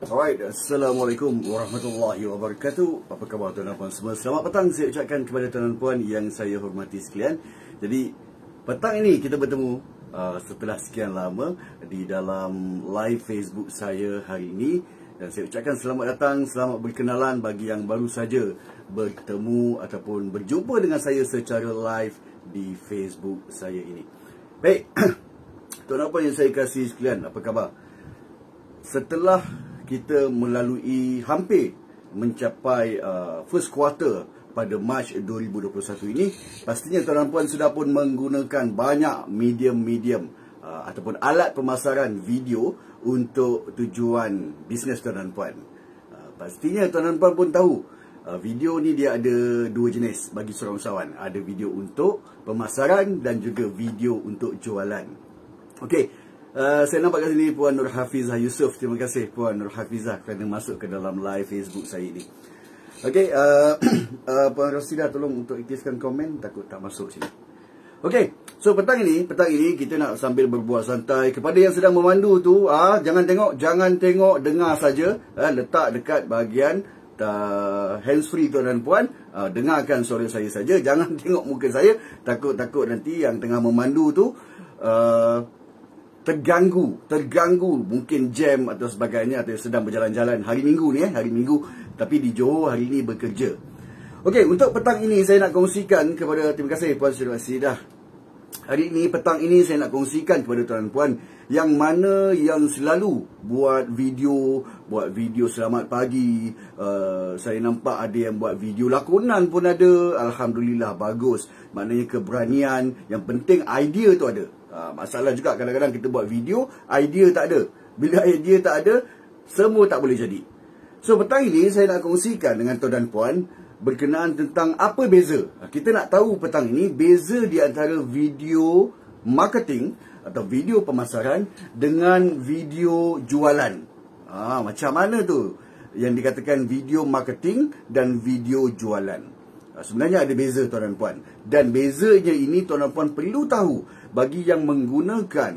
Alright, Assalamualaikum warahmatullahi wabarakatuh. Apa khabar tuan-tuan puan semua? Selamat petang saya ucapkan kepada tuan-tuan puan yang saya hormati sekalian. Jadi, petang ini kita bertemu setelah sekian lama di dalam live Facebook saya hari ini. Dan saya ucapkan selamat datang, selamat berkenalan bagi yang baru saja bertemu ataupun berjumpa dengan saya secara live di Facebook saya ini. Baik, tuan-tuan puan yang saya kasih sekalian, apa khabar? Setelah kita melalui hampir mencapai first quarter pada Mac 2021 ini, pastinya tuan-tuan puan sudah pun menggunakan banyak medium ataupun alat pemasaran video untuk tujuan bisnes tuan-tuan puan. Pastinya tuan-tuan puan pun tahu video ni dia ada dua jenis bagi seorang usahawan. Ada video untuk pemasaran dan juga video untuk jualan. Okey. Saya nampak kat sini Puan Nur Hafizah Yusof. Terima kasih Puan Nur Hafizah kerana masuk ke dalam live Facebook saya ini. Okey, Puan Rasidah tolong untuk iktiskan komen, takut tak masuk sini. Okey, so petang ini kita nak sambil berbual santai. Kepada yang sedang memandu tu, jangan tengok, dengar saja. Letak dekat bahagian handsfree tuan dan puan. Dengarkan suara saya saja, jangan tengok muka saya. Takut nanti yang tengah memandu tu terganggu, mungkin jam atau sebagainya, atau sedang berjalan-jalan hari Minggu ni, hari Minggu, tapi di Johor hari ini bekerja. Okey, untuk petang ini saya nak kongsikan kepada, terima kasih Puan Sri Rasidah. Hari ini, petang ini saya nak kongsikan kepada tuan puan yang mana yang selalu buat video selamat pagi. Saya nampak ada yang buat video lakonan pun ada. Alhamdulillah, bagus. Maknanya keberanian. Yang penting idea tu ada. Masalah juga kadang-kadang kita buat video, idea tak ada. Bila idea tak ada, semua tak boleh jadi. So, petang ini saya nak kongsikan dengan tuan dan puan berkenaan tentang apa beza. Kita nak tahu petang ini beza di antara video marketing atau video pemasaran dengan video jualan. Macam mana tu yang dikatakan video marketing dan video jualan? Sebenarnya ada beza tuan dan puan. Dan bezanya ini tuan dan puan perlu tahu bagi yang menggunakan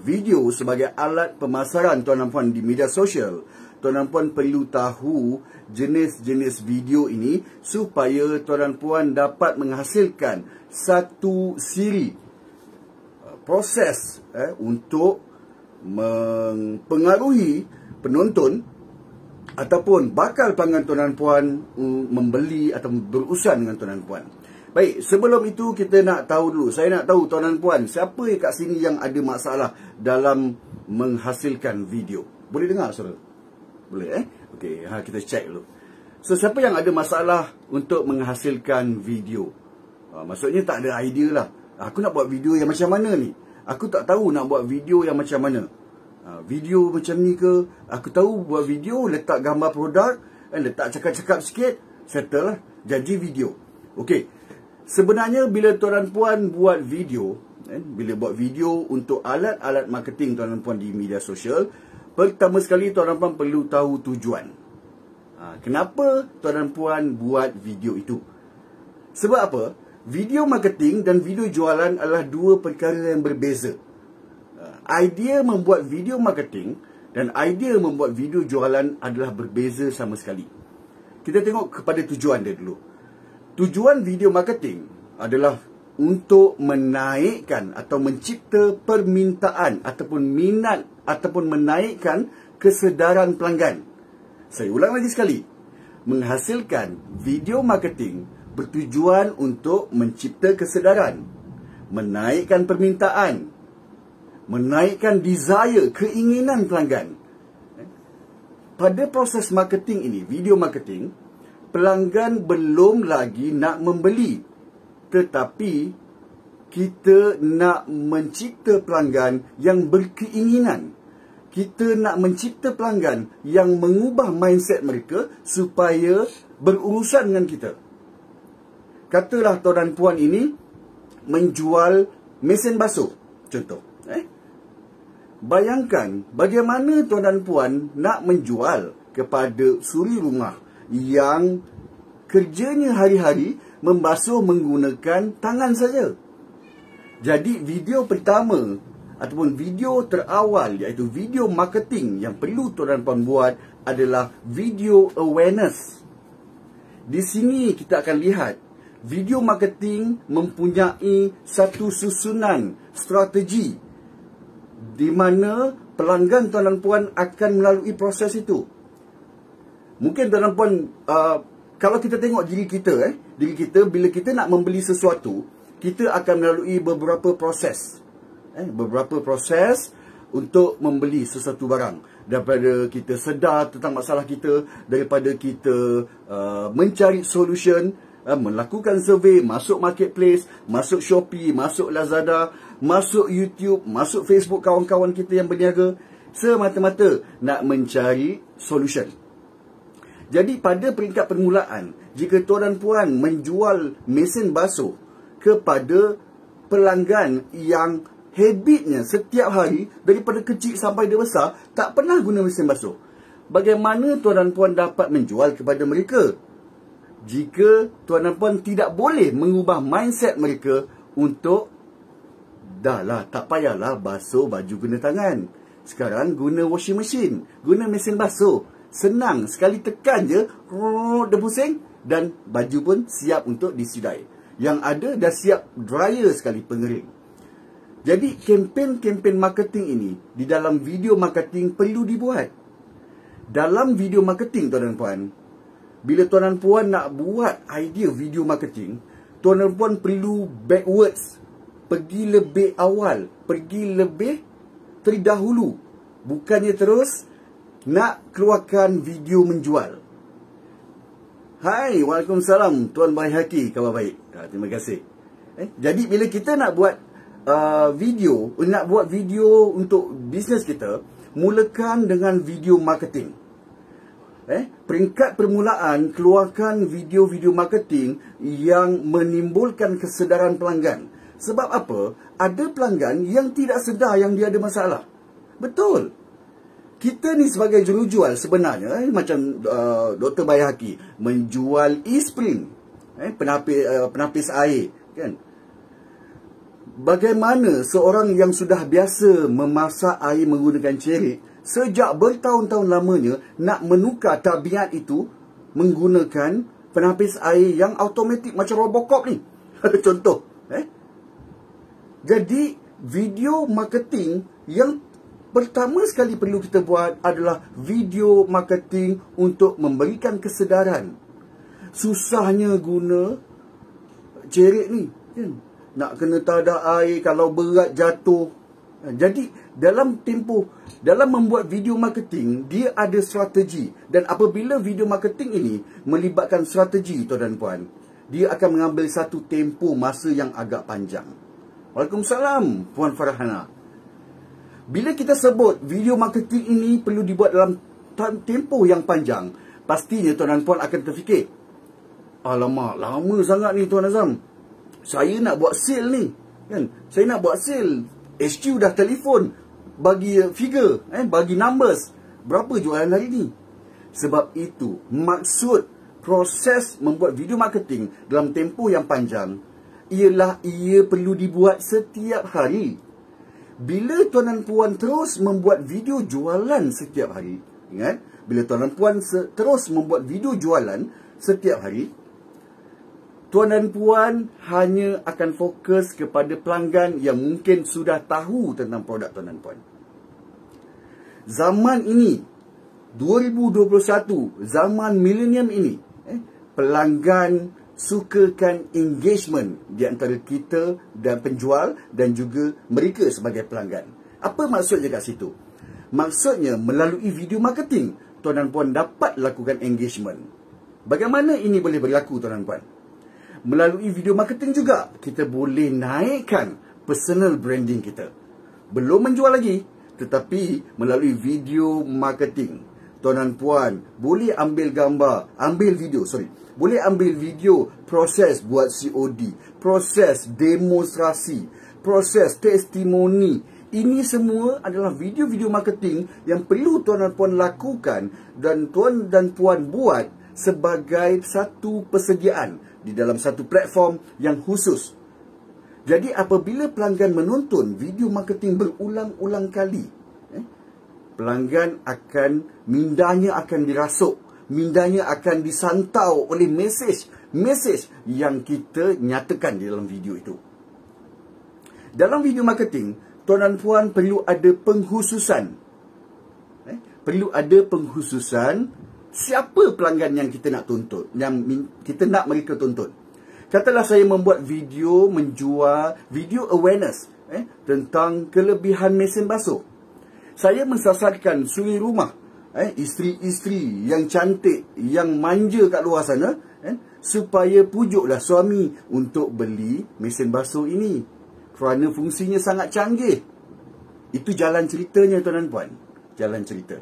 video sebagai alat pemasaran tuan dan puan di media sosial. Tuan dan puan perlu tahu jenis-jenis video ini supaya tuan dan puan dapat menghasilkan satu siri proses untuk mempengaruhi penonton ataupun bakal pelanggan tuan dan puan membeli atau berurusan dengan tuan dan puan. Baik, sebelum itu kita nak tahu dulu. Saya nak tahu tuan dan puan, siapa kat sini yang ada masalah dalam menghasilkan video? Boleh dengar suara? Boleh Okey, kita check dulu. So, siapa yang ada masalah untuk menghasilkan video? Maksudnya tak ada idea lah. Aku nak buat video yang macam mana ni? Aku tak tahu nak buat video yang macam mana. Video macam ni ke? Aku tahu buat video, letak gambar produk, letak cakap-cakap sikit, settle lah, jadi video. Okey. Sebenarnya bila tuan dan puan buat video, bila buat video untuk alat-alat marketing tuan dan puan di media sosial, pertama sekali tuan dan puan perlu tahu tujuan. Kenapa tuan dan puan buat video itu? Sebab apa? Video marketing dan video jualan adalah dua perkara yang berbeza. Idea membuat video marketing dan idea membuat video jualan adalah berbeza sama sekali. Kita tengok kepada tujuan dia dulu. Tujuan video marketing adalah untuk menaikkan atau mencipta permintaan ataupun minat ataupun menaikkan kesedaran pelanggan. Saya ulang lagi sekali. Menghasilkan video marketing bertujuan untuk mencipta kesedaran, menaikkan permintaan, menaikkan desire, keinginan pelanggan. Pada proses marketing ini, video marketing, pelanggan belum lagi nak membeli, tetapi kita nak mencipta pelanggan yang berkeinginan. Kita nak mencipta pelanggan yang mengubah mindset mereka supaya berurusan dengan kita. Katalah tuan dan puan ini menjual mesin basuh, contoh. Bayangkan bagaimana tuan dan puan nak menjual kepada suri rumah yang kerjanya hari-hari membasuh menggunakan tangan saja. Jadi video pertama ataupun video terawal, iaitu video marketing yang perlu tuan dan puan buat adalah video awareness. Di sini kita akan lihat video marketing mempunyai satu susunan strategi di mana pelanggan tuan dan puan akan melalui proses itu. Mungkin tuan dan puan, kalau kita tengok diri kita bila kita nak membeli sesuatu, kita akan melalui beberapa proses. Beberapa proses untuk membeli sesuatu barang. Daripada kita sedar tentang masalah kita, daripada kita mencari solution, melakukan survey, masuk marketplace, masuk Shopee, masuk Lazada, masuk YouTube, masuk Facebook kawan-kawan kita yang berniaga, semata-mata nak mencari solution. Jadi pada peringkat permulaan, jika tuan dan puan menjual mesin basuh kepada pelanggan yang habitnya setiap hari daripada kecil sampai dewasa tak pernah guna mesin basuh, bagaimana tuan dan puan dapat menjual kepada mereka jika tuan dan puan tidak boleh mengubah mindset mereka untuk dah lah, tak payahlah basuh baju guna tangan, sekarang guna washing machine, guna mesin basuh, senang, sekali tekan je dia pusing dan baju pun siap untuk disidai. Yang ada dah siap dryer sekali pengering. Jadi kempen-kempen marketing ini di dalam video marketing perlu dibuat. Dalam video marketing tuan dan puan, bila tuan dan puan nak buat idea video marketing, tuan dan puan perlu backwards, pergi lebih awal, pergi lebih terdahulu. Bukannya terus nak keluarkan video menjual. Hai, Waalaikumsalam Tuan Baihaqi, khabar baik. Terima kasih. Jadi bila kita nak buat video untuk bisnes kita, mulakan dengan video marketing. Peringkat permulaan, keluarkan video-video marketing yang menimbulkan kesedaran pelanggan. Sebab apa? Ada pelanggan yang tidak sedar yang dia ada masalah. Betul. Kita ni sebagai jurujual sebenarnya, macam Dr. Baihaqi menjual e-spring, penapis air, kan? Bagaimana seorang yang sudah biasa memasak air menggunakan cerik, sejak bertahun-tahun lamanya nak menukar tabiat itu menggunakan penapis air yang automatik macam Robocop ni. Contoh. Jadi video marketing yang pertama sekali perlu kita buat adalah video marketing untuk memberikan kesedaran. Susahnya guna cerik ni, kan? Nak kena tadak air, kalau berat jatuh. Jadi dalam membuat video marketing, dia ada strategi. Dan apabila video marketing ini melibatkan strategi tuan dan puan, dia akan mengambil satu tempoh masa yang agak panjang. Waalaikumsalam Puan Farhana. Bila kita sebut video marketing ini perlu dibuat dalam tempoh yang panjang, pastinya tuan dan puan akan terfikir, alamak, lama sangat ni Tuan Azam. Saya nak buat sale ni, kan? Saya nak buat sale. HQ dah telefon bagi figure, bagi numbers. Berapa jualan hari ni? Sebab itu, maksud proses membuat video marketing dalam tempoh yang panjang ialah ia perlu dibuat setiap hari. Bila tuan dan puan terus membuat video jualan setiap hari, ingat, bila tuan dan puan terus membuat video jualan setiap hari, tuan dan puan hanya akan fokus kepada pelanggan yang mungkin sudah tahu tentang produk tuan dan puan. Zaman ini, 2021, zaman milenium ini, pelanggan sukakan engagement di antara kita dan penjual dan juga mereka sebagai pelanggan. Apa maksudnya kat situ? Maksudnya melalui video marketing, tuan dan puan dapat lakukan engagement. Bagaimana ini boleh berlaku tuan dan puan? Melalui video marketing juga, kita boleh naikkan personal branding kita. Belum menjual lagi, tetapi melalui video marketing, tuan dan puan boleh ambil video proses buat COD, proses demonstrasi, proses testimoni. Ini semua adalah video-video marketing yang perlu tuan dan puan lakukan dan tuan dan puan buat sebagai satu persediaan di dalam satu platform yang khusus. Jadi apabila pelanggan menonton video marketing berulang-ulang kali, pelanggan akan, mindanya akan dirasuk, mindanya akan disantau oleh mesej yang kita nyatakan di dalam video itu. Dalam video marketing, tuan dan puan perlu ada pengkhususan. Perlu ada pengkhususan siapa pelanggan yang kita nak tonton, yang kita nak mereka tonton. Katalah saya membuat video menjual video awareness tentang kelebihan mesin basuh. Saya mensasarkan suri rumah, isteri-isteri yang cantik, yang manja kat luar sana, supaya pujuklah suami untuk beli mesin basuh ini kerana fungsinya sangat canggih. Itu jalan ceritanya, tuan dan puan. Jalan cerita.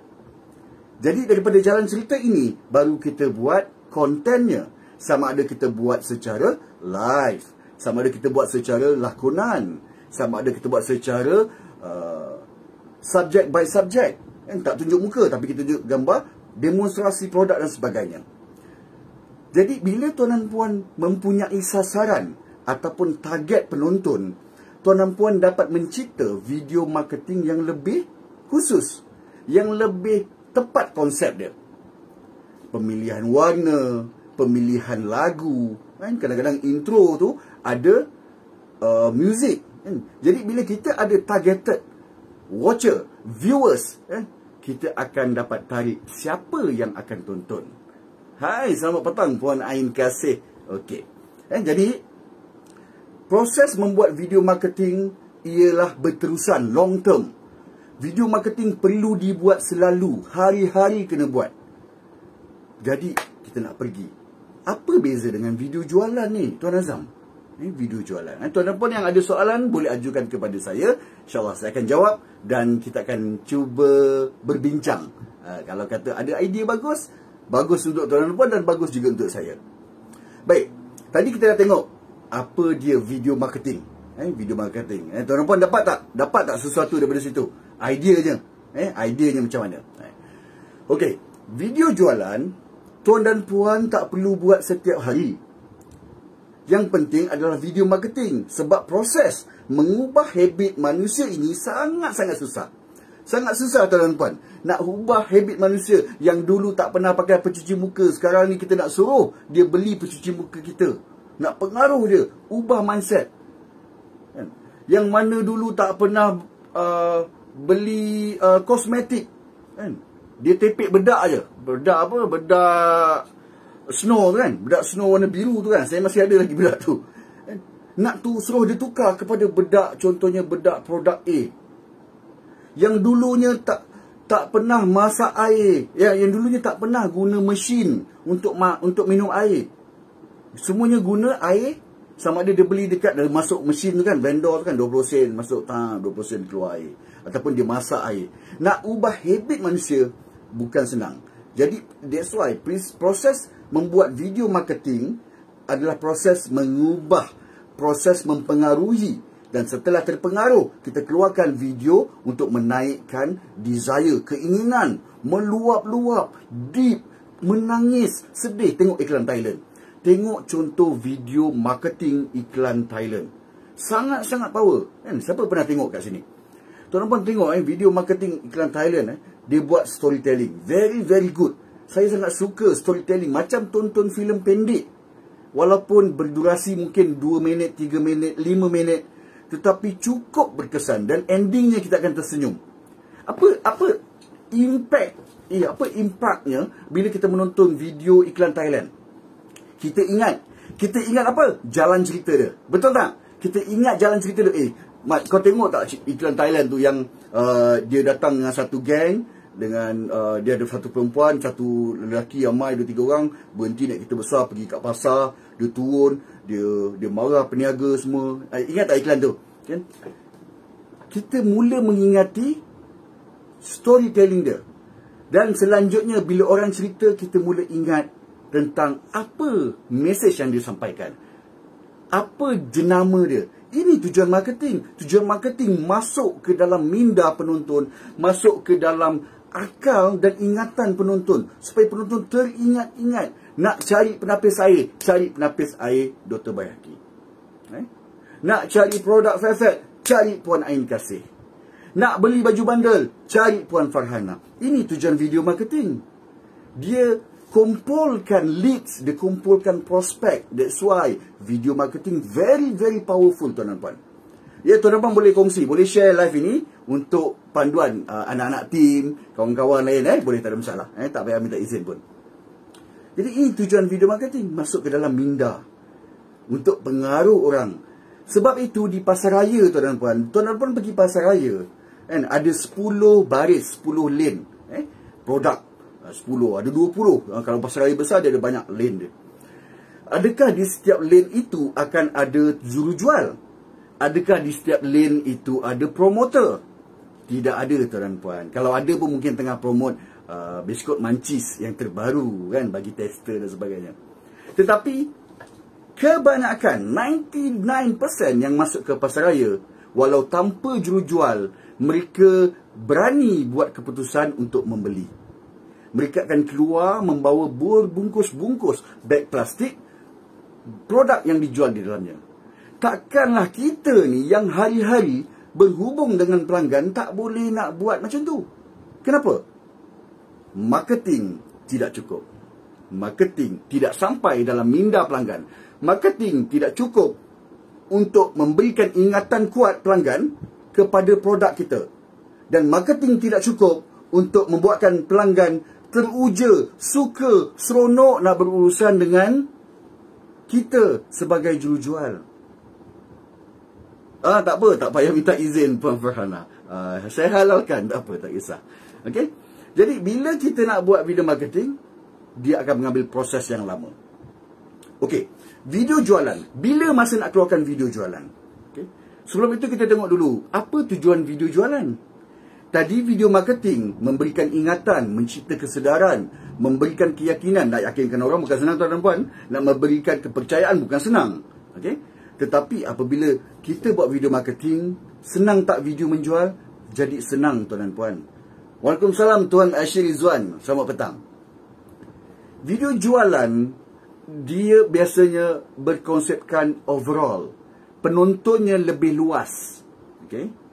Jadi daripada jalan cerita ini, baru kita buat kontennya. Sama ada kita buat secara live, sama ada kita buat secara lakonan, sama ada kita buat secara subject by subject. Tak tunjuk muka, tapi kita tunjuk gambar, demonstrasi produk dan sebagainya. Jadi bila tuan dan puan mempunyai sasaran ataupun target penonton, tuan dan puan dapat mencipta video marketing yang lebih khusus, yang lebih tepat konsep dia. Pemilihan warna, pemilihan lagu, kadang-kadang intro tu ada music. Jadi bila kita ada targeted watcher, viewers, kita akan dapat tarik siapa yang akan tonton. Hai, selamat petang Puan Ain Kasih. Okey. Jadi proses membuat video marketing ialah berterusan, long term. Video marketing perlu dibuat selalu, hari-hari kena buat. Jadi kita nak pergi, apa beza dengan video jualan ni, Tuan Azam? Video jualan. Tuan dan puan yang ada soalan boleh ajukan kepada saya. InsyaAllah saya akan jawab dan kita akan cuba berbincang. Kalau kata ada idea bagus, bagus untuk tuan dan puan dan bagus juga untuk saya. Baik, tadi kita dah tengok apa dia video marketing. Video marketing. Tuan dan puan dapat tak? Dapat tak sesuatu daripada situ? Ideanya. Ideanya macam mana? Okey, video jualan, tuan dan puan tak perlu buat setiap hari. Yang penting adalah video marketing. Sebab proses mengubah habit manusia ini sangat-sangat susah. Sangat susah, tuan dan puan. Nak ubah habit manusia yang dulu tak pernah pakai pencuci muka, sekarang ni kita nak suruh dia beli pencuci muka kita. Nak pengaruh dia, ubah mindset. Yang mana dulu tak pernah beli kosmetik, dia tepek bedak je. Bedak apa? Bedak snow tu kan. Bedak snow warna biru tu kan. Saya masih ada lagi bedak tu. Nak tu suruh dia tukar kepada bedak, contohnya bedak produk A. Yang dulunya tak pernah masak air. Yang dulunya tak pernah guna mesin untuk minum air. Semuanya guna air. Sama ada dia beli dekat, dia masuk mesin tu kan, vendor tu kan, 20 sen masuk, 20 sen keluar air. Ataupun dia masak air. Nak ubah habit manusia bukan senang. Jadi that's why proses membuat video marketing adalah proses mengubah, proses mempengaruhi. Dan setelah terpengaruh, kita keluarkan video untuk menaikkan desire, keinginan, meluap-luap, deep, menangis, sedih. Tengok iklan Thailand. Tengok contoh video marketing iklan Thailand. Sangat-sangat power. Siapa pernah tengok kat sini? Tuan-tuan tengok video marketing iklan Thailand. Dia buat storytelling. Very, very good. Saya sangat suka storytelling. Macam tonton filem pendek. Walaupun berdurasi mungkin 2 minit, 3 minit, 5 minit. Tetapi cukup berkesan. Dan endingnya kita akan tersenyum. Apa impactnya bila kita menonton video iklan Thailand? Kita ingat apa? Jalan cerita dia. Betul tak? Kita ingat jalan cerita dia. Mat, kau tengok tak iklan Thailand tu yang dia datang dengan satu geng, dengan dia ada satu perempuan, satu lelaki yang mai 2-3 orang berhenti naik kereta besar pergi kat pasar, dia turun, dia marah peniaga semua. Ingat tak iklan tu? Kan? Kita mula mengingati storytelling dia. Dan selanjutnya bila orang cerita, kita mula ingat tentang apa mesej yang dia sampaikan. Apa jenama dia. Ini tujuan marketing. Tujuan marketing masuk ke dalam minda penonton, masuk ke dalam akal dan ingatan penonton, supaya penonton teringat-ingat. Nak cari penapis air, cari penapis air Dr. Bayhaqi. Nak cari produk Fairfax, cari Puan Ain Kasih. Nak beli baju bandel, cari Puan Farhana. Ini tujuan video marketing. Dia kumpulkan leads, dia kumpulkan prospek. That's why video marketing very very powerful, tuan dan puan. Ya, tuan dan puan boleh kongsi, boleh share live ini untuk panduan anak-anak tim, kawan-kawan lain, boleh, tak ada masalah. Tak payah minta izin pun. Jadi ini tujuan video marketing, masuk ke dalam minda untuk pengaruh orang. Sebab itu di pasaraya, tuan dan puan pergi pasaraya, kan, ada 10 baris, 10 lane, produk. 10, ada 20. Kalau pasaraya besar, dia ada banyak lane dia. Adakah di setiap lane itu akan ada jurujual? Adakah di setiap lane itu ada promoter? Tidak ada, tuan dan puan. Kalau ada pun mungkin tengah promote biskut mancis yang terbaru, kan, bagi tester dan sebagainya. Tetapi kebanyakan 99% yang masuk ke pasaraya, walau tanpa jurujual, mereka berani buat keputusan untuk membeli. Mereka akan keluar membawa berbungkus-bungkus beg plastik produk yang dijual di dalamnya. Takkanlah kita ni yang hari-hari berhubung dengan pelanggan tak boleh nak buat macam tu. Kenapa? Marketing tidak cukup. Marketing tidak sampai dalam minda pelanggan. Marketing tidak cukup untuk memberikan ingatan kuat pelanggan kepada produk kita. Dan marketing tidak cukup untuk membuatkan pelanggan teruja, suka, seronok nak berurusan dengan kita sebagai jurujual. Tak apa, tak payah minta izin Puan Farhana. Saya halalkan, tak apa, tak kisah. Okey? Jadi bila kita nak buat video marketing, dia akan mengambil proses yang lama. Okey, video jualan. Bila masa nak keluarkan video jualan? Okey. Sebelum itu kita tengok dulu, apa tujuan video jualan? Tadi video marketing memberikan ingatan, mencipta kesedaran, memberikan keyakinan. Nak yakinkan orang bukan senang, tuan dan puan. Nak memberikan kepercayaan bukan senang. Okay? Tetapi apabila kita buat video marketing, senang tak video menjual? Jadi senang, tuan dan puan. Waalaikumsalam Tuan Ashir Rizwan. Selamat petang. Video jualan, dia biasanya berkonsepkan overall. Penontonnya lebih luas. Okay?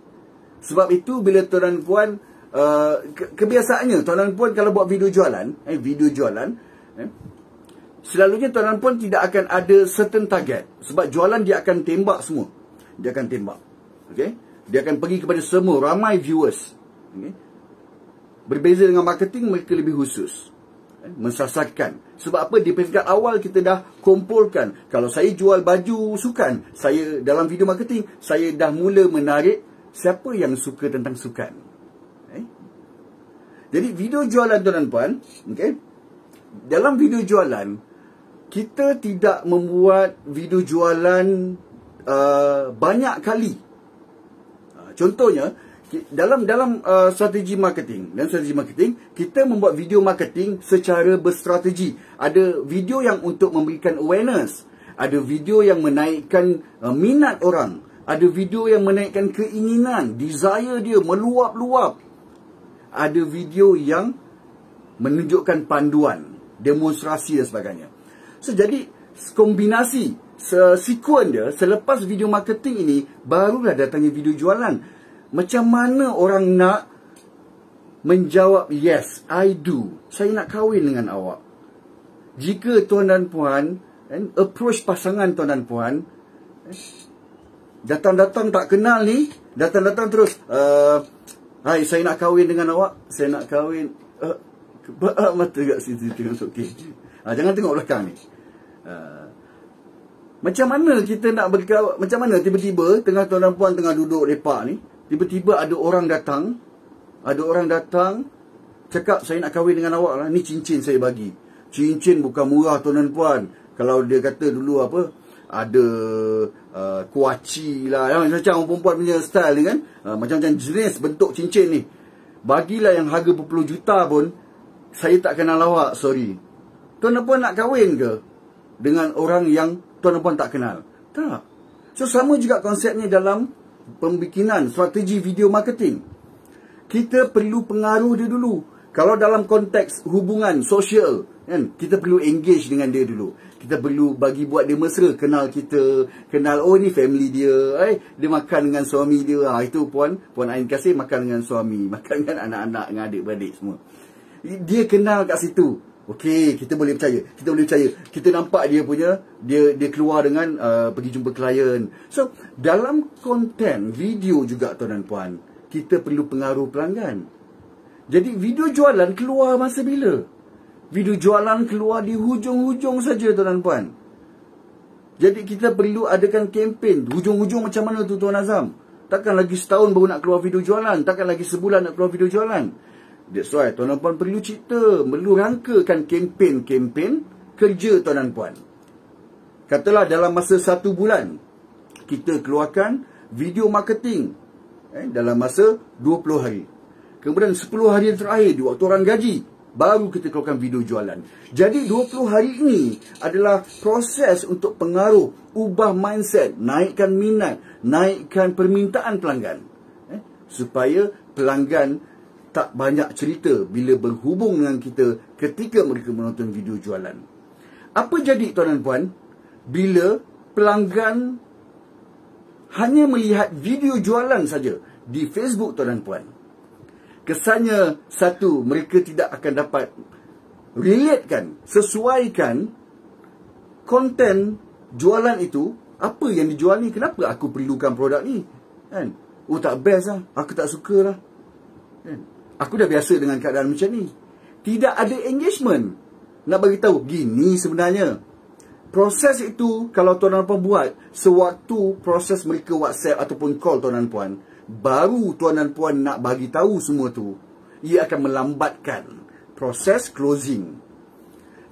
Sebab itu bila tuan dan puan, kebiasaannya tuan dan puan kalau buat video jualan, selalunya tuan dan puan tidak akan ada certain target. Sebab jualan dia akan tembak semua. Dia akan tembak. Okay? Dia akan pergi kepada semua, ramai viewers. Okay? Berbeza dengan marketing, mereka lebih khusus. Mensasarkan. Sebab apa? Di peringkat awal kita dah kumpulkan. Kalau saya jual baju sukan, saya dalam video marketing, saya dah mula menarik siapa yang suka tentang sukan. Jadi video jualan tuan dan puan, dalam video jualan, kita tidak membuat video jualan banyak kali. Contohnya, dalam strategi marketing, kita membuat video marketing secara berstrategi. Ada video yang untuk memberikan awareness, ada video yang menaikkan minat orang, ada video yang menaikkan keinginan, desire dia meluap-luap. Ada video yang menunjukkan panduan, demonstrasi dan sebagainya. So, jadi kombinasi, sekuen dia, selepas video marketing ini, barulah datangnya video jualan. Macam mana orang nak menjawab, yes, I do. Saya nak kahwin dengan awak. Jika tuan dan puan approach pasangan tuan dan puan, datang-datang tak kenal ni, datang-datang terus, hai, saya nak kahwin dengan awak, saya nak kahwin, mata kat sini tengok okey. Jangan tengok belakang ni. Macam mana kita nak berkahwin, macam mana tiba-tiba tengah tuan dan puan tengah duduk lepak ni, tiba-tiba ada orang datang, cakap saya nak kahwin dengan awak lah, ni cincin saya bagi. Cincin bukan murah tuan dan puan. Kalau dia kata dulu apa, ada kuaci lah, macam orang perempuan punya style ni kan, macam-macam jenis bentuk cincin ni, bagilah yang harga berpuluh juta pun, saya tak kenal awak, sorry. Tuan dan puan nak kahwin ke dengan orang yang tuan dan puan tak kenal? Tak. So sama juga konsepnya dalam pembikinan strategi video marketing. Kita perlu pengaruh dia dulu. Kalau dalam konteks hubungan sosial, kan, kita perlu engage dengan dia dulu. Kita perlu bagi buat dia mesra, kenal kita, kenal, oh ni family dia, dia makan dengan suami dia. Itu Puan Ain Kasih makan dengan suami, makan dengan anak-anak, dengan adik-beradik semua. Dia kenal kat situ. Okey, kita boleh percaya. Kita boleh percaya. Kita nampak dia punya, dia keluar dengan pergi jumpa klien. So, dalam konten video juga tuan dan puan, kita perlu pengaruh pelanggan. Jadi video jualan keluar masa bila? Video jualan keluar di hujung-hujung saja tuan dan puan. Jadi kita perlu adakan kempen. Hujung-hujung macam mana tu Tuan Azam? Takkan lagi setahun baru nak keluar video jualan. Takkan lagi sebulan nak keluar video jualan. That's why tuan dan puan perlu cipta, perlu rangkakan kempen-kempen kerja tuan dan puan. Katalah dalam masa 1 bulan, kita keluarkan video marketing dalam masa 20 hari. Kemudian 10 hari yang terakhir, di waktu orang gaji, baru kita keluarkan video jualan. Jadi 20 hari ini adalah proses untuk pengaruh, ubah mindset, naikkan minat, naikkan permintaan pelanggan. Supaya pelanggan tak banyak cerita bila berhubung dengan kita ketika mereka menonton video jualan. Apa jadi tuan dan puan bila pelanggan hanya melihat video jualan saja di Facebook tuan dan puan? Kesannya satu, mereka tidak akan dapat relatekan, sesuaikan konten jualan itu. Apa yang dijual ni? Kenapa aku perlukan produk ni? Kan? Oh tak best lah, aku tak suka lah. Kan? Aku dah biasa dengan keadaan macam ni. Tidak ada engagement. Nak bagi tahu gini sebenarnya. Proses itu kalau tuan dan puan buat sewaktu proses mereka WhatsApp ataupun call tuan dan puan, baru tuan dan puan nak bagi tahu semua tu, ia akan melambatkan proses closing.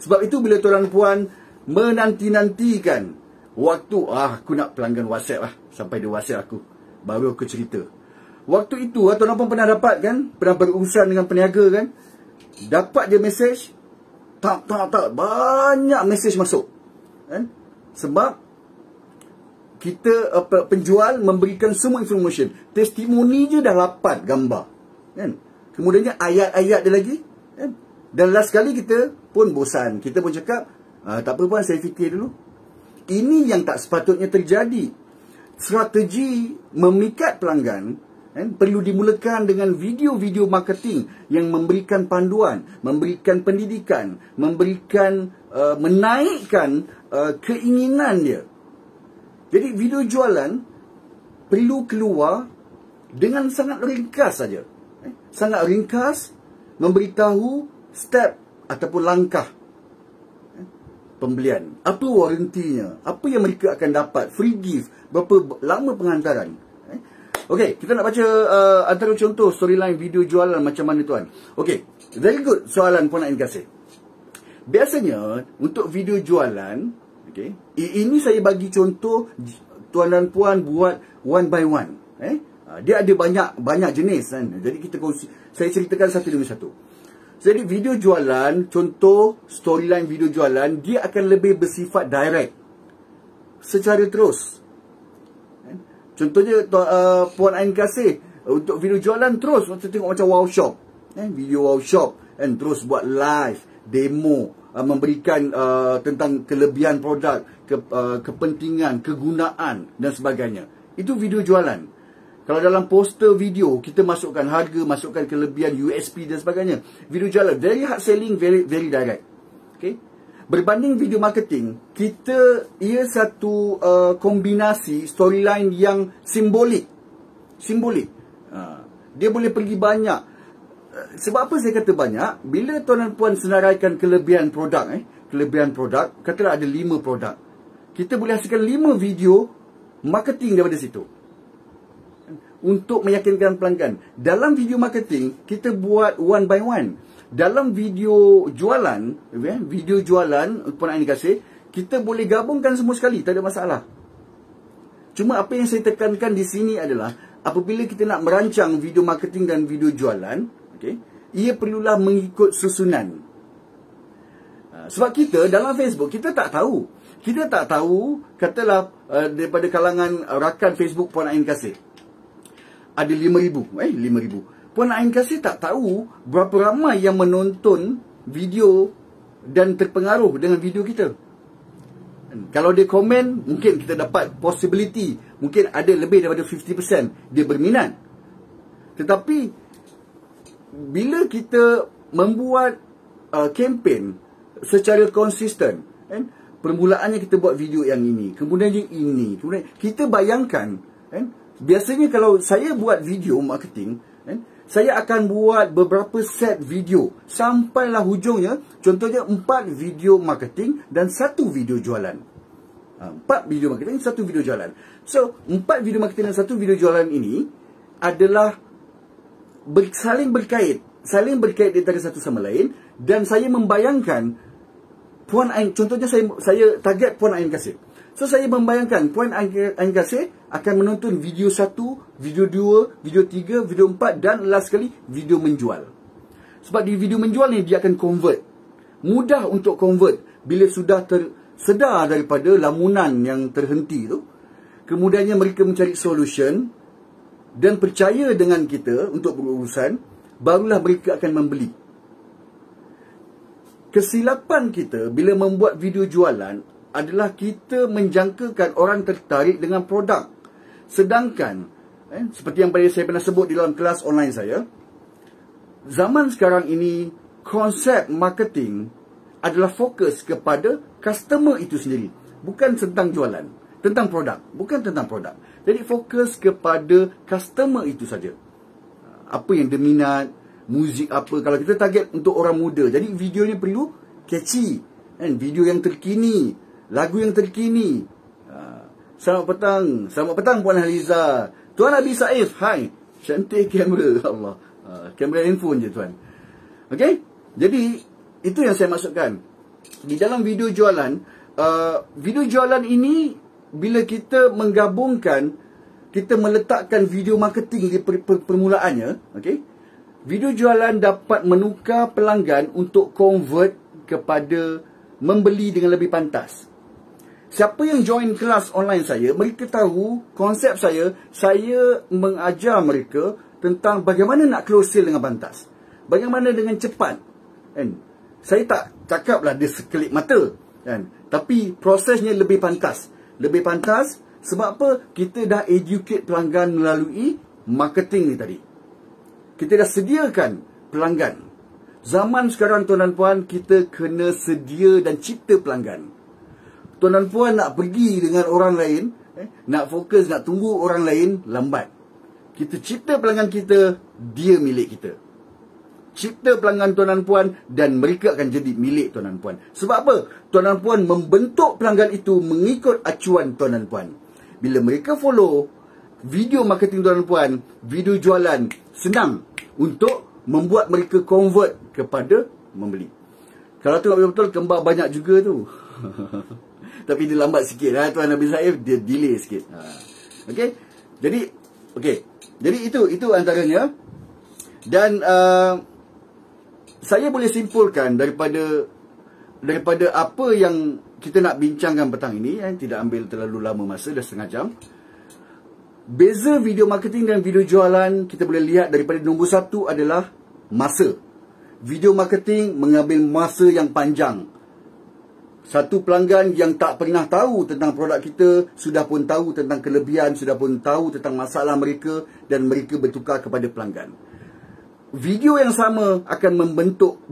Sebab itu bila tuan dan puan menanti-nantikan waktu, aku nak pelanggan WhatsApp lah, sampai dia WhatsApp aku, baru aku cerita. Waktu itu, tuan dan puan pernah dapat kan? Pernah berurusan dengan peniaga kan? Dapat je mesej. Tak. Banyak mesej masuk. Kan? Sebab kita, penjual memberikan semua information. Testimoni je dah 8 gambar. Kan? Kemudiannya ayat-ayat dia lagi. Kan? Dan last kali kita pun bosan. Kita pun cakap, tak apa puan, saya fikir dulu. Ini yang tak sepatutnya terjadi. Strategi memikat pelanggan perlu dimulakan dengan video-video marketing yang memberikan panduan, memberikan pendidikan, memberikan menaikkan keinginan dia. Jadi video jualan perlu keluar dengan sangat ringkas saja. Sangat ringkas, memberitahu step ataupun langkah pembelian. Apa warantinya? Apa yang mereka akan dapat? Free gift? Berapa lama pengantaran? Okey, kita nak baca antara contoh storyline video jualan macam mana tuan. Okey, very good soalan Puan Ain Kasih. Biasanya untuk video jualan, okey, ini saya bagi contoh tuan dan puan buat one by one. Dia ada banyak jenis kan. Jadi saya ceritakan satu demi satu. Jadi video jualan, contoh storyline video jualan, dia akan lebih bersifat direct, secara terus. Contohnya Puan Ain Kasih untuk video jualan terus tengok macam wow shop, video wow shop, terus buat live demo, memberikan tentang kelebihan produk, kepentingan, kegunaan dan sebagainya. Itu video jualan. Kalau dalam poster video kita masukkan harga, masukkan kelebihan, USP dan sebagainya. Video jualan very hard selling, very direct. Okay? Berbanding video marketing, ia satu kombinasi storyline yang simbolik. Dia boleh pergi banyak. Sebab apa saya kata banyak? Bila tuan dan puan senaraikan kelebihan produk, katalah ada 5 produk, kita boleh hasilkan 5 video marketing daripada situ untuk meyakinkan pelanggan. Dalam video marketing, kita buat one by one. Dalam video jualan, Puan Ain Kasih, kita boleh gabungkan semua sekali, tak ada masalah. Cuma apa yang saya tekankan di sini adalah, apabila kita nak merancang video marketing dan video jualan, ia perlulah mengikut susunan. Sebab kita dalam Facebook, kita tak tahu. Katalah daripada kalangan rakan Facebook Puan Ain Kasih, ada 5,000. Puan Ain Kasih tak tahu berapa ramai yang menonton video dan terpengaruh dengan video kita. Kalau dia komen, mungkin kita dapat possibility, mungkin ada lebih daripada 50% dia berminat. Tetapi bila kita membuat kempen secara konsisten, kan, permulaannya kita buat video yang ini, kemudian ini, kemudian kita bayangkan, kan, biasanya kalau saya buat video marketing, kan, saya akan buat beberapa set video sampailah hujungnya. Contohnya 4 video marketing dan 1 video jualan. 4 video marketing, 1 video jualan. So 4 video marketing dan 1 video jualan ini adalah saling berkait di antara satu sama lain. Dan saya membayangkan Puan Ain, contohnya saya target Puan Ain Kasih. So saya membayangkan Puan Ain Kasih akan menonton video 1, video 2, video 3, video 4 dan last sekali video menjual. Sebab di video menjual ni dia akan convert. Mudah untuk convert bila sudah tersedar daripada lamunan yang terhenti tu. Kemudiannya mereka mencari solution dan percaya dengan kita untuk berurusan, barulah mereka akan membeli. Kesilapan kita bila membuat video jualan adalah kita menjangkakan orang tertarik dengan produk. Sedangkan, seperti yang saya pernah sebut di dalam kelas online saya, zaman sekarang ini, konsep marketing adalah fokus kepada customer itu sendiri. Bukan tentang jualan, tentang produk. Bukan tentang produk. Jadi fokus kepada customer itu saja. Apa yang dia minat, muzik apa. Kalau kita target untuk orang muda, jadi video ni perlu catchy, kan? Video yang terkini, lagu yang terkini. Selamat petang Puan Haliza. Tuan Abi Saif, hai. Cantik kamera, Allah. Kamera handphone je tuan. Okey? Jadi itu yang saya maksudkan. Di dalam video jualan ini, bila kita menggabungkan, kita meletakkan video marketing di permulaannya, okey? Video jualan dapat menukar pelanggan untuk convert kepada membeli dengan lebih pantas. Siapa yang join kelas online saya, mereka tahu konsep saya mengajar mereka tentang bagaimana nak close sale dengan pantas. Bagaimana dengan cepat. Kan? Saya tak cakaplah dia sekelip mata. Kan? Tapi prosesnya lebih pantas. Lebih pantas sebab apa? Kita dah educate pelanggan melalui marketing ni tadi. Kita dah sediakan pelanggan. Zaman sekarang tuan dan puan, kita kena sedia dan cipta pelanggan. Tuan dan puan nak pergi dengan orang lain, nak fokus, nak tunggu orang lain, lambat. Kita cipta pelanggan kita, dia milik kita. Cipta pelanggan tuan dan puan dan mereka akan jadi milik tuan dan puan. Sebab apa? Tuan dan puan membentuk pelanggan itu mengikut acuan tuan dan puan. Bila mereka follow video marketing tuan dan puan, video jualan, senang untuk membuat mereka convert kepada membeli. Kalau tengok betul-betul, kembar banyak juga tu. Tapi dia lambat sikit lah Tuan Nabi Saif, dia delay sikit. Okey. Jadi itu antaranya. Dan saya boleh simpulkan daripada apa yang kita nak bincangkan petang ini, tidak ambil terlalu lama masa, dah setengah jam. Beza video marketing dan video jualan kita boleh lihat daripada nombor 1 adalah masa. Video marketing mengambil masa yang panjang. Satu pelanggan yang tak pernah tahu tentang produk kita sudah pun tahu tentang kelebihan, sudah pun tahu tentang masalah mereka dan mereka bertukar kepada pelanggan. Video yang sama akan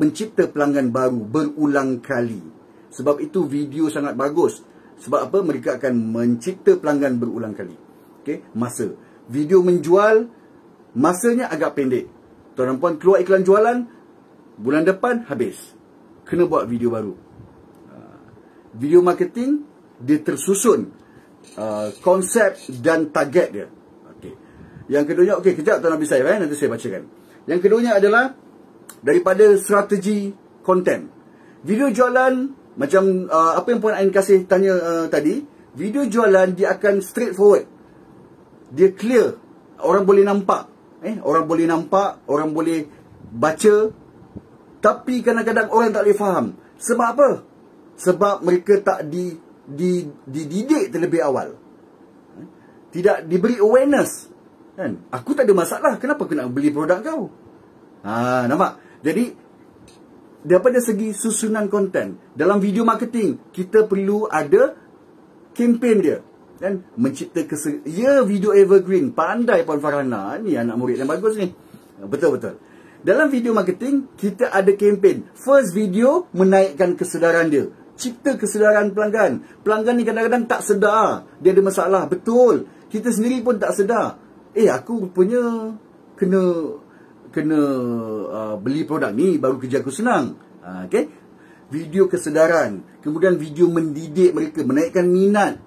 mencipta pelanggan baru berulang kali. Sebab itu video sangat bagus. Sebab apa? Mereka akan mencipta pelanggan berulang kali. Okey, masa. Video menjual, masanya agak pendek. Tuan dan puan keluar iklan jualan, bulan depan habis. Kena buat video baru. Video marketing, dia tersusun konsep dan target dia. Okay. Yang keduanya, okey, kejap Tuan Nabi Saif, nanti saya bacakan. Yang keduanya adalah daripada strategi konten. Video jualan, macam apa yang Puan Ain Kasih tanya tadi, video jualan dia akan straightforward. Dia clear. Orang boleh nampak. Orang boleh nampak, orang boleh baca. Tapi kadang-kadang orang tak boleh faham. Sebab apa? Sebab mereka tak dididik terlebih awal. Tidak diberi awareness Kan? Aku tak ada masalah. Kenapa aku nak beli produk kau? Nampak? Jadi, daripada segi susunan konten, dalam video marketing, kita perlu ada kempen dia. Kan? Mencipta video evergreen. Pandai Puan Farhana. Ni anak murid yang bagus ni. Betul-betul. Dalam video marketing, kita ada kempen. First video, menaikkan kesedaran dia. Cipta kesedaran pelanggan. Pelanggan ni kadang-kadang tak sedar dia ada masalah. Betul. Kita sendiri pun tak sedar. Aku rupanya kena beli produk ni baru kerja aku senang. Okay? Video kesedaran. Kemudian video mendidik mereka, menaikkan minat.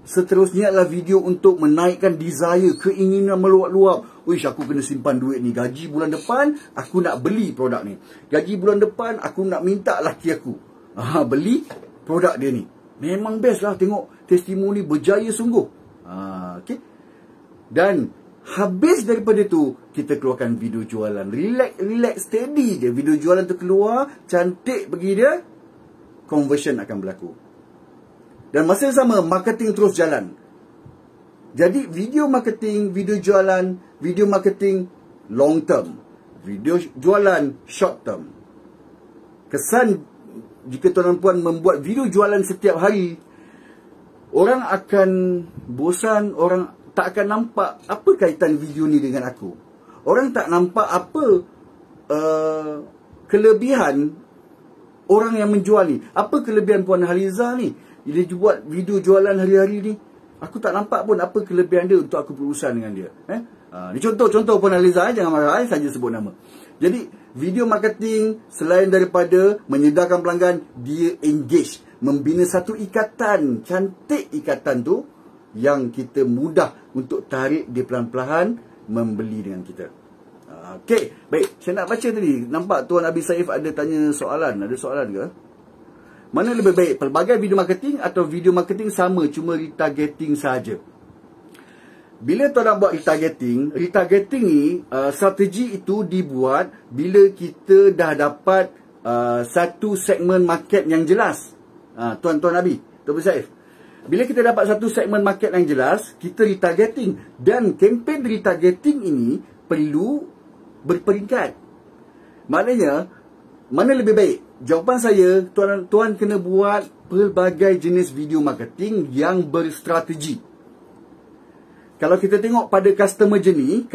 Seterusnya adalah video untuk menaikkan desire, keinginan meluap-luap. Uish, aku kena simpan duit ni. Gaji bulan depan, aku nak beli produk ni. Gaji bulan depan, aku nak minta laki aku beli produk dia ni. Memang best lah tengok testimoni berjaya sungguh. Okay? Dan habis daripada tu, kita keluarkan video jualan. Relax, steady je. Video jualan tu keluar, cantik pergi dia, conversion akan berlaku. Dan masa yang sama, marketing terus jalan. Jadi, video marketing, video jualan, video marketing long term. Video jualan short term. Kesan, jika tuan dan puan membuat video jualan setiap hari, orang akan bosan, orang tak akan nampak apa kaitan video ni dengan aku. Orang tak nampak apa kelebihan orang yang menjual ni. Apa kelebihan Puan Haliza ni? Dia buat video jualan hari-hari ni. Aku tak nampak pun apa kelebihan dia untuk aku berurusan dengan dia. Ni contoh Puan Haliza, jangan marah, saja sebut nama. Jadi, video marketing selain daripada menyedarkan pelanggan, dia engage, membina satu ikatan, cantik ikatan tu, yang kita mudah untuk tarik dia pelan-pelan membeli dengan kita. Okey, baik. Saya nak baca tadi. Nampak Tuan Abi Saif ada tanya soalan. Ada soalan ke? Mana lebih baik? Pelbagai video marketing atau video marketing sama, cuma retargeting saja? Bila tuan nak buat retargeting ni, strategi itu dibuat bila kita dah dapat satu segmen market yang jelas. Tuan Abi, Tuan Abi Saif. Bila kita dapat satu segmen market yang jelas, kita retargeting. Dan kempen retargeting ini perlu berperingkat. Maknanya, mana lebih baik? Jawapan saya, tuan kena buat pelbagai jenis video marketing yang berstrategi. Kalau kita tengok pada customer journey,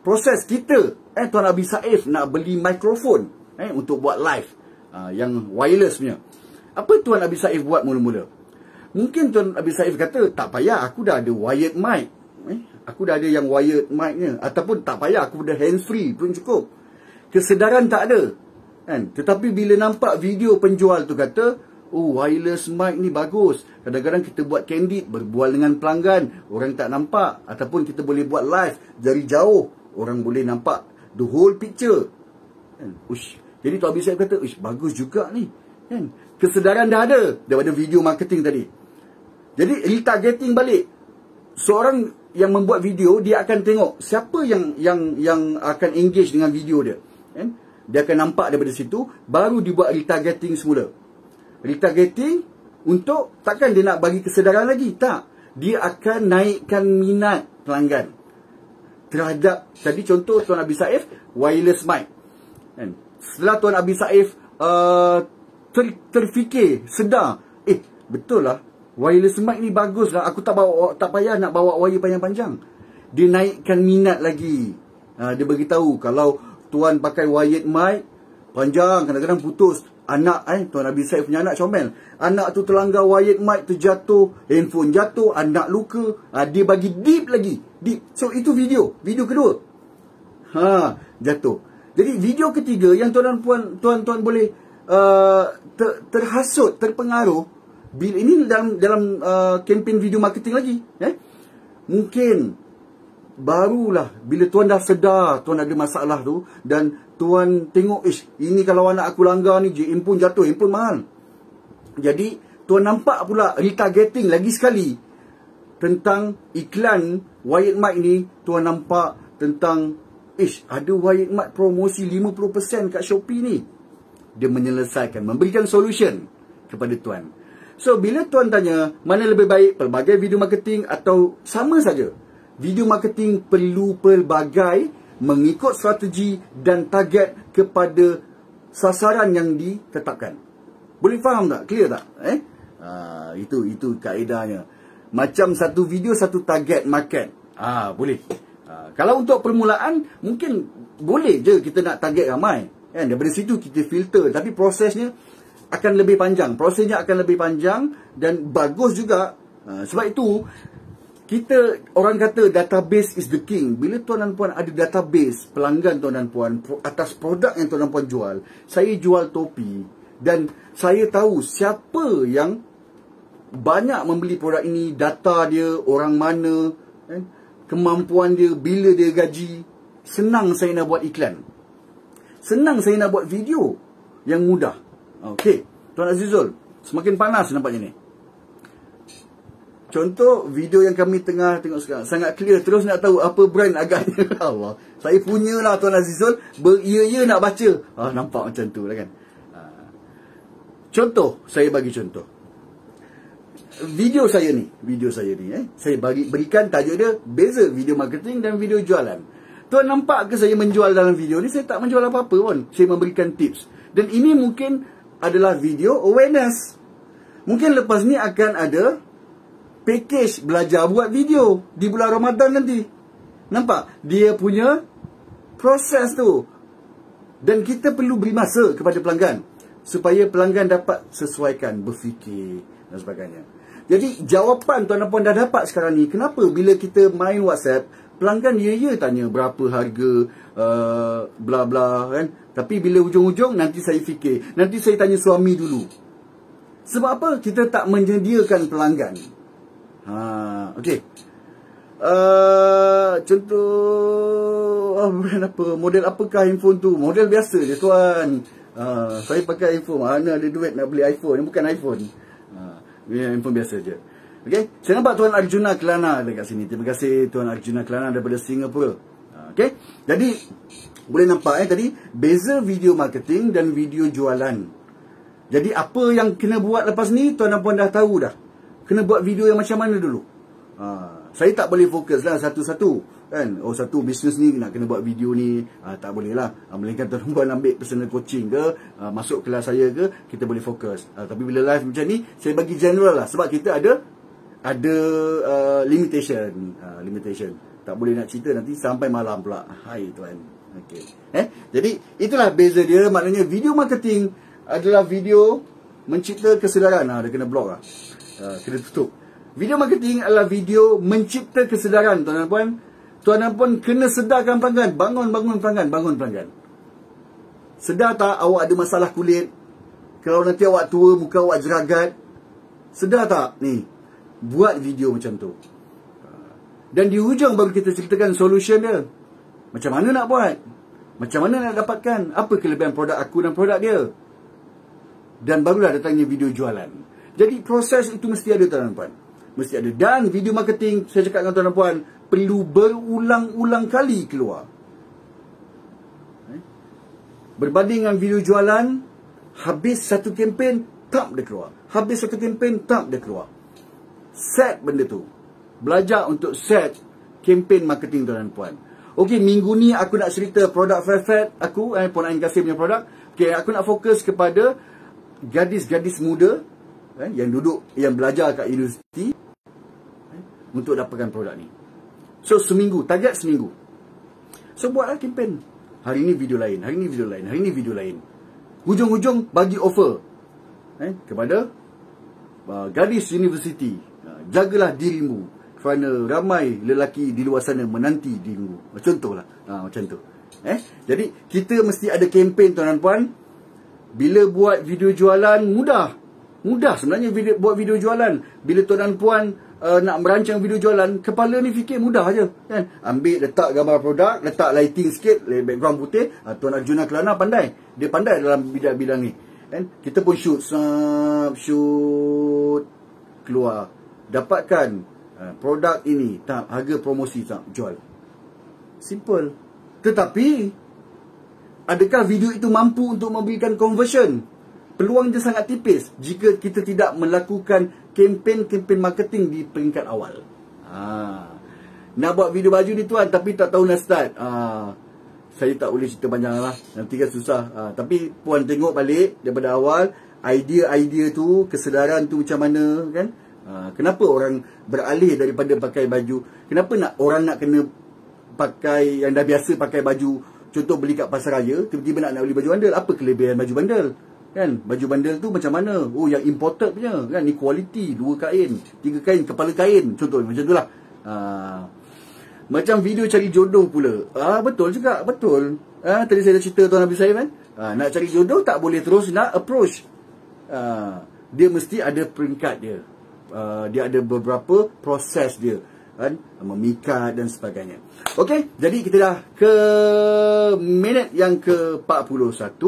proses kita, Tuan Abi Saif nak beli mikrofon untuk buat live, yang wireless punya. Apa Tuan Abi Saif buat mula-mula? Mungkin Tuan Abi Saif kata, tak payah, aku dah ada wired mic. Aku dah ada yang wired mic-nya. Ataupun tak payah, aku dah hands-free pun cukup. Kesedaran tak ada. Tetapi bila nampak video penjual tu kata, wireless mic ni bagus. Kadang-kadang kita buat candid, berbual dengan pelanggan, orang tak nampak. Ataupun kita boleh buat live dari jauh, orang boleh nampak the whole picture. Jadi Tuan Abi Saif kata, bagus juga ni. Kesedaran dah ada daripada video marketing tadi. Jadi retargeting balik. Seorang yang membuat video, dia akan tengok siapa yang akan engage dengan video dia. Dia akan nampak daripada situ, baru dibuat retargeting semula. Retargeting untuk, takkan dia nak bagi kesedaran lagi, tak. Dia akan naikkan minat pelanggan terhadap, tadi contoh Tuan Abi Saif, wireless mic. Setelah Tuan Abi Saif terfikir, sedar, betul lah, wireless mic ni bagus lah, aku tak payah nak bawa wire panjang-panjang. Dia naikkan minat lagi. Dia beritahu, kalau tuan pakai wired mic panjang, kadang-kadang putus. Anak, Tuan Abi Saif punya anak comel. Anak tu terlanggar wired mic, terjatuh, handphone jatuh, anak luka. Dia bagi deep lagi. Deep. So, itu video kedua. Jatuh. Jadi, video ketiga yang tuan boleh terhasut, terpengaruh. Bila ini dalam kempen video marketing lagi, mungkin barulah bila tuan dah sedar tuan ada masalah tu, dan tuan tengok, ini kalau anak aku langgar ni, handphone jatuh, handphone mahal. Jadi tuan nampak pula retargeting lagi sekali tentang iklan wired mic ni. Tuan nampak tentang, ada wired mic promosi 50% kat Shopee ni. Dia menyelesaikan, memberikan solution kepada tuan. So, bila tuan tanya, mana lebih baik, pelbagai video marketing atau sama saja? video marketing perlu pelbagai, mengikut strategi dan target kepada sasaran yang ditetapkan. Boleh faham tak? Clear tak? Itu kaedahnya. Macam satu video, satu target market. Boleh. Kalau untuk permulaan, mungkin boleh je kita nak target ramai. Kan? Daripada situ kita filter. Tapi prosesnya akan lebih panjang. Prosesnya akan lebih panjang dan bagus juga. Sebab itu, orang kata database is the king. Bila tuan dan puan ada database pelanggan tuan dan puan atas produk yang tuan dan puan jual. Saya jual topi dan saya tahu siapa yang banyak membeli produk ini, data dia, orang mana, kemampuan dia, bila dia gaji. Senang saya nak buat iklan. Senang saya nak buat video yang mudah. Okey, Tuan Azizul, semakin panas nampaknya ni. Contoh video yang kami tengah tengok sekarang, sangat clear. Terus nak tahu apa brand agaknya. Allah, saya punya lah Tuan Azizul, beria-ia nak baca. Nampak macam tu lah kan. Contoh, saya bagi contoh. Video saya ni, saya berikan tajuk dia beza video marketing dan video jualan. Tuan nampak ke saya menjual dalam video ni? Saya tak menjual apa-apa pun. Saya memberikan tips. Dan ini mungkin adalah video awareness. Mungkin lepas ni akan ada package belajar buat video di bulan Ramadan nanti. Nampak? Dia punya proses tu. Dan kita perlu beri masa kepada pelanggan supaya pelanggan dapat sesuaikan, berfikir dan sebagainya. Jadi jawapan tuan dan puan dah dapat sekarang ni. Kenapa bila kita main WhatsApp, pelanggan ya tanya berapa harga, bla bla kan. Tapi bila hujung-hujung nanti saya fikir, nanti saya tanya suami dulu. Sebab apa? Kita tak menyediakan pelanggan. Okey. Contoh brand apa? Model apakah handphone tu? Model biasa je tuan. Saya pakai iPhone. Mana ada duit nak beli iPhone? Ini bukan iPhone. Handphone biasa je. Okey, saya nampak Tuan Arjuna Kelana dekat sini. Terima kasih Tuan Arjuna Kelana daripada Singapura. Okey, jadi boleh nampak tadi beza video marketing dan video jualan. Jadi apa yang kena buat lepas ni tuan dan puan dah tahu dah. Kena buat video yang macam mana dulu. Saya tak boleh fokus lah satu-satu kan. Satu bisnes ni nak kena buat video ni, tak boleh lah. Melainkan tuan dan puan ambil personal coaching ke, masuk kelas saya ke, kita boleh fokus. Tapi bila live macam ni, saya bagi general lah. Sebab kita ada limitation. Tak boleh nak cerita nanti sampai malam pula. Hai tuan. Okey. Jadi itulah beza dia. Maknanya video marketing adalah video mencipta kesedaran. Dia kena block lah. Kena tutup. Video marketing adalah video mencipta kesedaran tuan dan puan. Tuan dan puan kena sedarkan pelanggan. Bangun pelanggan. Sedar tak awak ada masalah kulit? Kalau nanti awak tua, muka awak jeragat. Sedar tak ni? Buat video macam tu. Dan di hujung baru kita ceritakan solution dia. Macam mana nak buat? Macam mana nak dapatkan? Apa kelebihan produk aku dan produk dia? Dan barulah datangnya video jualan. Jadi proses itu mesti ada tuan dan puan. Mesti ada. Dan video marketing, saya cakap dengan tuan dan puan, perlu berulang-ulang kali keluar. Berbanding dengan video jualan, habis satu kempen, tak dia keluar. Habis satu kempen, tak dia keluar. Set benda tu. Belajar untuk set kempen marketing tuan dan puan. Okey, minggu ni aku nak cerita produk Fairfat aku, Puan Ain Kasim punya produk. Okey, aku nak fokus kepada gadis-gadis muda yang belajar kat universiti untuk dapatkan produk ni. So seminggu, target seminggu. So buatlah kempen. Hari ni video lain, hari ni video lain, hari ni video lain. Hujung-hujung bagi offer kepada gadis universiti. Jagalah dirimu kerana ramai lelaki di luar sana menanti dirimu. Contohlah. Macam tu. Jadi kita mesti ada kempen tuan dan puan. Bila buat video jualan mudah. Mudah sebenarnya buat video jualan. Bila tuan dan puan nak merancang video jualan, kepala ni fikir mudah aja kan. Ambil letak gambar produk, letak lighting sikit, background putih. Tuan Arjuna Kelana pandai. Dia pandai dalam bidang-bidang ni. Kan? Kita pun shoot keluar. Dapatkan produk ini, tak, harga promosi, tak, jual. Simple. Tetapi adakah video itu mampu untuk memberikan conversion? Peluang dia sangat tipis jika kita tidak melakukan kempen-kempen marketing di peringkat awal. nak buat video baju ni tuan, tapi tak tahu nak start. Saya tak boleh cerita panjang lah, nanti kan susah. Tapi puan tengok balik daripada awal, idea-idea tu, kesedaran tu macam mana kan. Kenapa orang beralih daripada pakai baju, kenapa orang nak kena pakai yang dah biasa pakai baju, contoh beli kat pasar raya, tiba-tiba nak beli baju bandel. Apa kelebihan baju bandel kan? Baju bandel tu macam mana? Oh, yang imported punya kan, ni quality, 2 kain, 3 kain, kepala kain, contoh macam tu lah. Macam video cari jodoh pula. Betul juga, betul. Tadi saya dah cerita Tuan Habib Saif kan, nak cari jodoh tak boleh terus nak approach. Dia mesti ada peringkat dia. Dia ada beberapa proses dia kan, memikat dan sebagainya. Okey, jadi kita dah ke minit yang ke-41.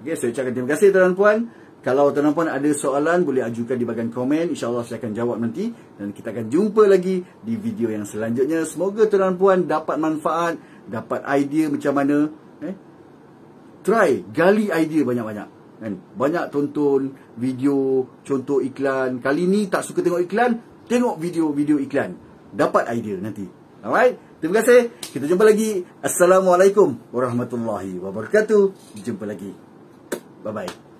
Okey, saya ucapkan terima kasih tuan-tuan puan. Kalau tuan-tuan puan ada soalan, boleh ajukan di bahagian komen. InsyaAllah saya akan jawab nanti. Dan kita akan jumpa lagi di video yang selanjutnya. Semoga tuan-tuan puan dapat manfaat, dapat idea macam mana. Try, gali idea banyak-banyak. Banyak tonton video, contoh iklan. Kali ni tak suka tengok iklan, tengok video-video iklan. Dapat idea nanti. Alright, terima kasih. Kita jumpa lagi. Assalamualaikum warahmatullahi wabarakatuh. Jumpa lagi. Bye-bye.